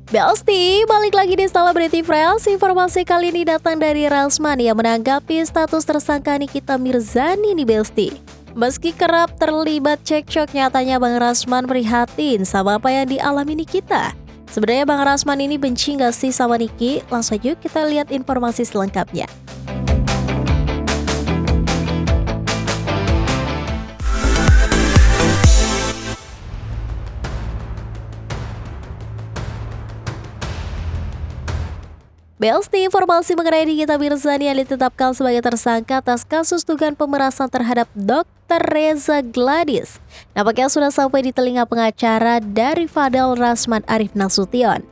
Belsti, balik lagi di Celebrity Friends. Informasi kali ini datang dari Rasman yang menanggapi status tersangka Nikita Mirzani nih Belsti. Meski kerap terlibat cekcok, nyatanya Bang Rasman prihatin sama apa yang dialami Nikita. Sebenarnya Bang Rasman ini benci gak sih sama Niki? Langsung yuk kita lihat informasi selengkapnya. Belsti, informasi mengenai Nikita Mirzani yang ditetapkan sebagai tersangka atas kasus dugaan pemerasan terhadap Dr. Reza Gladys. Nampaknya sudah sampai di telinga pengacara dari Fadel Rasman Arif Nasution.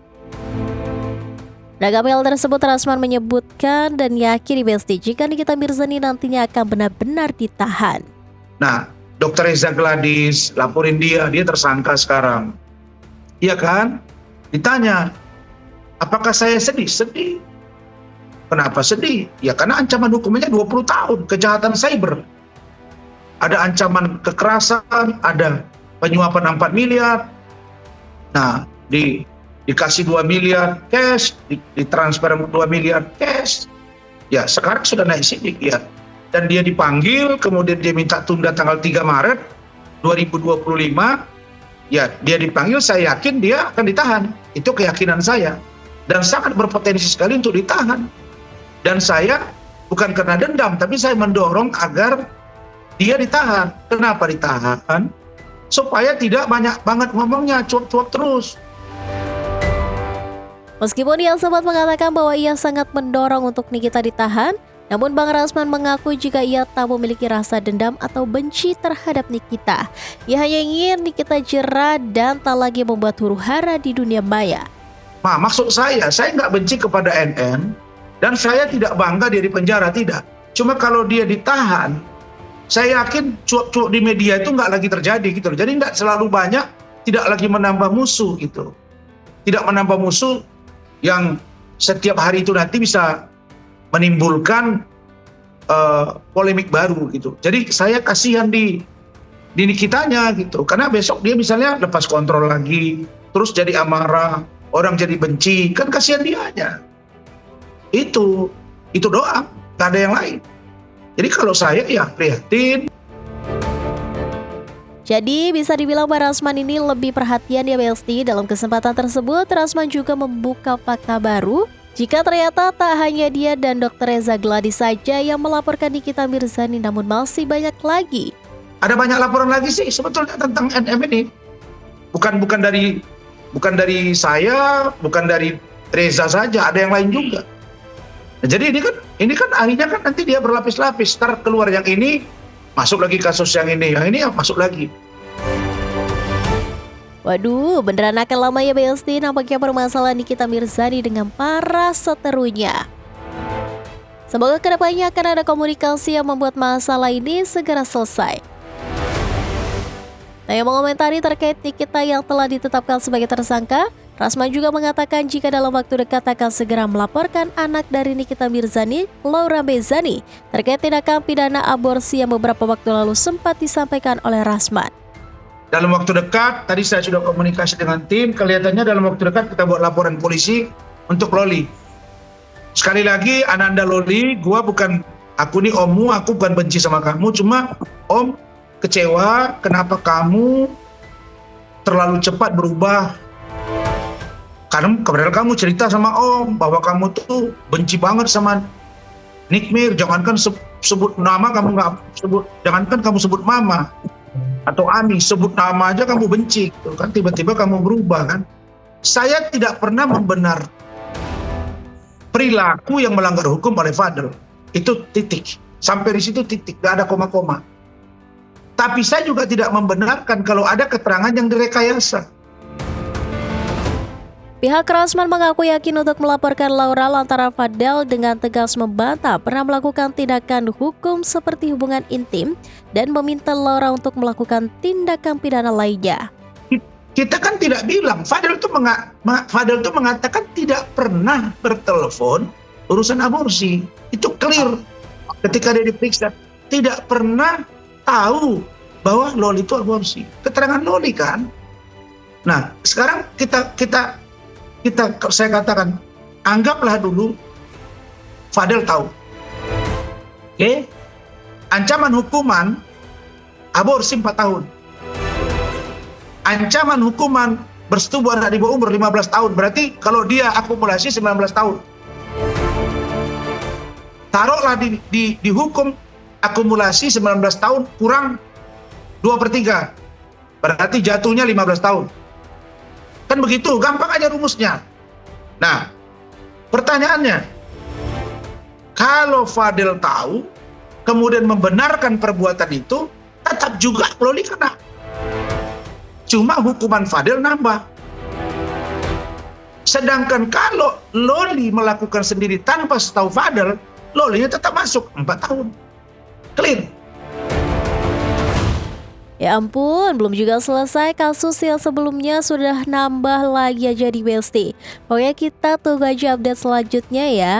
Menanggapi hal tersebut, Rasman menyebutkan dan yakin Belsti jika Nikita Mirzani nantinya akan benar-benar ditahan. Nah, Dr. Reza Gladys, laporin dia tersangka sekarang. Iya kan? Ditanya, apakah saya sedih? Sedih. Kenapa sedih? Ya karena ancaman hukumnya 20 tahun, kejahatan cyber. Ada ancaman kekerasan, ada penyuapan 4 miliar. Nah, dikasih 2 miliar cash, ditransfer 2 miliar cash. Ya, sekarang sudah naik sidik ya. Dan dia dipanggil, kemudian dia minta tunda tanggal 3 Maret 2025. Ya, dia dipanggil, saya yakin dia akan ditahan. Itu keyakinan saya. Dan sangat berpotensi sekali untuk ditahan. Dan saya bukan karena dendam, tapi saya mendorong agar dia ditahan. Kenapa ditahan? Supaya tidak banyak banget ngomongnya, cuap-cuap terus. Meskipun ia sempat mengatakan bahwa ia sangat mendorong untuk Nikita ditahan, namun Bang Rasman mengaku jika ia tak memiliki rasa dendam atau benci terhadap Nikita. Ia hanya ingin Nikita jera dan tak lagi membuat huru-hara di dunia maya. Nah, maksud saya nggak benci kepada NN dan saya tidak bangga dia di penjara, tidak. Cuma kalau dia ditahan, saya yakin cuap-cuap di media itu nggak lagi terjadi gitu. Jadi nggak selalu banyak, tidak lagi menambah musuh gitu. Tidak menambah musuh yang setiap hari itu nanti bisa menimbulkan polemik baru gitu. Jadi saya kasihan di Nikitanya gitu, karena besok dia misalnya lepas kontrol lagi, terus jadi amarah. Orang jadi benci, kan kasihan dia aja. Itu doang, gak ada yang lain. Jadi kalau saya ya prihatin. Jadi bisa dibilang Bang Rasman ini lebih perhatian ya Belsti. Dalam kesempatan tersebut, Rasman juga membuka fakta baru. Jika ternyata tak hanya dia dan Dr. Reza Gladys saja yang melaporkan Nikita Mirzani, namun masih banyak lagi. Ada banyak laporan lagi sih sebetulnya tentang NM ini. Bukan dari saya, bukan dari Reza saja, ada yang lain juga. Nah, jadi ini kan akhirnya kan nanti dia berlapis-lapis, ntar keluar yang ini, masuk lagi kasus yang ini ya masuk lagi. Waduh, beneran akan lama ya Belsti nampaknya permasalahan Nikita Mirzani dengan para seterunya. Semoga kedepannya akan ada komunikasi yang membuat masalah ini segera selesai. Nah, yang mengomentari terkait Nikita yang telah ditetapkan sebagai tersangka, Rasman juga mengatakan jika dalam waktu dekat akan segera melaporkan anak dari Nikita Mirzani, Laura Bezani, terkait tindakan pidana aborsi yang beberapa waktu lalu sempat disampaikan oleh Rasman. Dalam waktu dekat, tadi saya sudah komunikasi dengan tim, kelihatannya dalam waktu dekat kita buat laporan polisi untuk Loli. Sekali lagi, Ananda Loli, aku nih ommu, aku bukan benci sama kamu, cuma om kecewa kenapa kamu terlalu cepat berubah. Karena kemudian kamu cerita sama om bahwa kamu tuh benci banget sama Nikmir, jangankan sebut nama kamu nggak sebut, jangankan kamu sebut mama atau Ani, sebut nama aja kamu benci gitu kan, tiba-tiba kamu berubah kan. Saya tidak pernah membenar perilaku yang melanggar hukum oleh Fadel. Itu titik. Sampai di situ titik, gak ada koma-koma. Tapi saya juga tidak membenarkan kalau ada keterangan yang direkayasa. Pihak Rasman mengaku yakin untuk melaporkan Laura lantaran Fadel dengan tegas membantah pernah melakukan tindakan hukum seperti hubungan intim dan meminta Laura untuk melakukan tindakan pidana lainnya. Kita kan tidak bilang, Fadel itu mengatakan tidak pernah bertelepon urusan aborsi. Itu clear ketika dia diperiksa. Tidak pernah tahu bahwa Loli itu aborsi. Keterangan Loli kan. Nah, sekarang kita saya katakan, anggaplah dulu Fadel tahu. Oke? Ancaman hukuman aborsi 4 tahun. Ancaman hukuman bersetubuh anak di bawah umur 15 tahun. Berarti kalau dia akumulasi 19 tahun. Taruhlah dihukum akumulasi 19 tahun kurang 2/3. Berarti jatuhnya 15 tahun. Kan begitu, gampang aja rumusnya. Nah, pertanyaannya, kalau Fadel tahu, kemudian membenarkan perbuatan itu, tetap juga Loli kena. Cuma hukuman Fadel nambah. Sedangkan kalau Loli melakukan sendiri tanpa setahu Fadel, Lolinya tetap masuk 4 tahun. Clear. Ya ampun, belum juga selesai, kasus yang sebelumnya sudah nambah lagi aja di Besti. Pokoknya kita tunggu aja update selanjutnya ya.